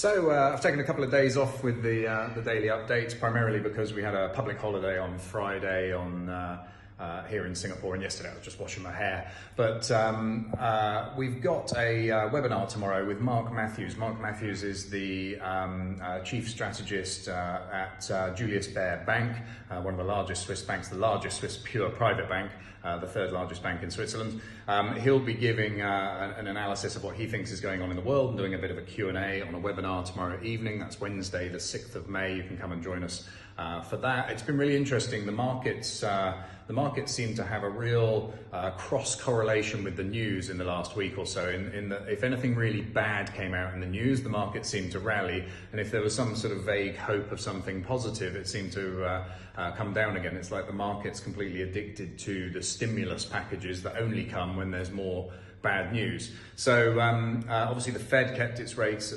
I've taken a couple of days off with the daily updates, primarily because we had a public holiday on Friday here in Singapore, and yesterday I was just washing my hair. But we've got a webinar tomorrow with Mark Matthews. Mark Matthews is the Chief Strategist at Julius Baer Bank, one of the largest Swiss banks, the largest Swiss pure private bank, the third largest bank in Switzerland. He'll be giving an analysis of what he thinks is going on in the world and doing a bit of a Q&A on a webinar tomorrow evening. That's Wednesday, the 6th of May. You can come and join us for that. It's been really interesting. The markets seem to have a real cross-correlation with the news in the last week or so. If anything really bad came out in the news, the market seemed to rally, and if there was some sort of vague hope of something positive, it seemed to come down again. It's like the market's completely addicted to the stimulus packages that only come when there's more bad news. So obviously the Fed kept its rates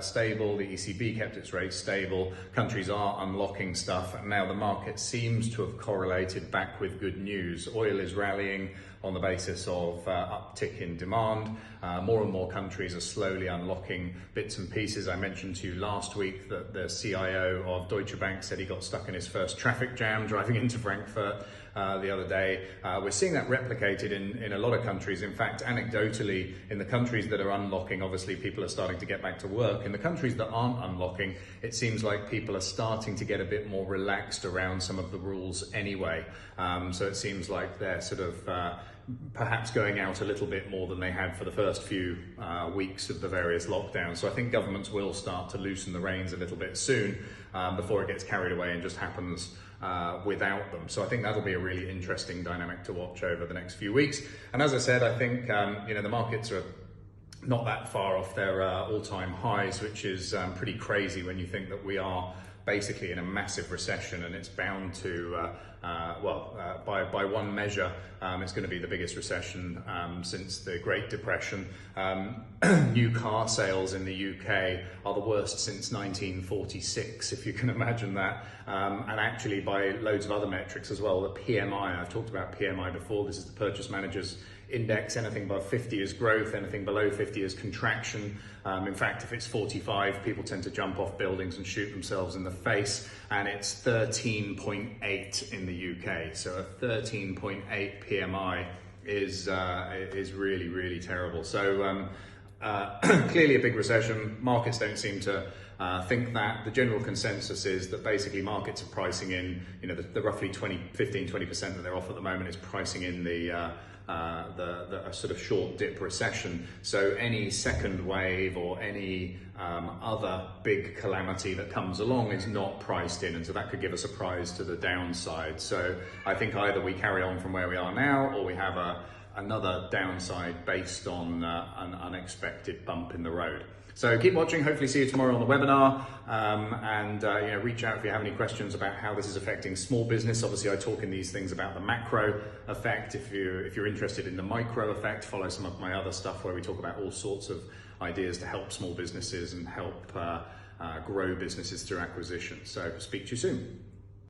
stable, the ECB kept its rates stable, countries are unlocking stuff, and now the market seems to have correlated back with good news. Oil is rallying on the basis of uptick in demand. More and more countries are slowly unlocking bits and pieces. I mentioned to you last week that the CIO of Deutsche Bank said he got stuck in his first traffic jam driving into Frankfurt the other day. We're seeing that replicated in a lot of countries. In fact, anecdotally, in the countries that are unlocking, obviously people are starting to get back to work. In the countries that aren't unlocking, it seems like people are starting to get a bit more relaxed around some of the rules anyway. So it seems like they're sort of perhaps going out a little bit more than they had for the first few weeks of the various lockdowns. So I think governments will start to loosen the reins a little bit soon before it gets carried away and just happens without them. So I think that'll be a really interesting dynamic to watch over the next few weeks. And as I said, I think the markets are not that far off their all-time highs, which is pretty crazy when you think that we are basically in a massive recession, and it's bound to, by one measure, it's going to be the biggest recession since the Great Depression. New car sales in the UK are the worst since 1946, if you can imagine that. And actually by loads of other metrics as well. The PMI, I've talked about PMI before, this is the Purchase Managers Index. Anything above 50 is growth, anything below 50 is contraction. In fact, if it's 45, people tend to jump off buildings and shoot themselves in the face, and it's 13.8 in the UK. So a 13.8 PMI is really, really terrible. So clearly a big recession. Markets don't seem to think that. The general consensus is that basically markets are pricing in, the roughly 15-20% that they're off at the moment is pricing in the sort of short dip recession. So any second wave or any other big calamity that comes along is not priced in, and so that could give a surprise to the downside. So I think either we carry on from where we are now, or we have another downside based on an unexpected bump in the road. So keep watching, hopefully see you tomorrow on the webinar, and reach out if you have any questions about how this is affecting small business. Obviously I talk in these things about the macro effect. If you're interested in the micro effect, follow some of my other stuff where we talk about all sorts of ideas to help small businesses and help grow businesses through acquisition. So speak to you soon.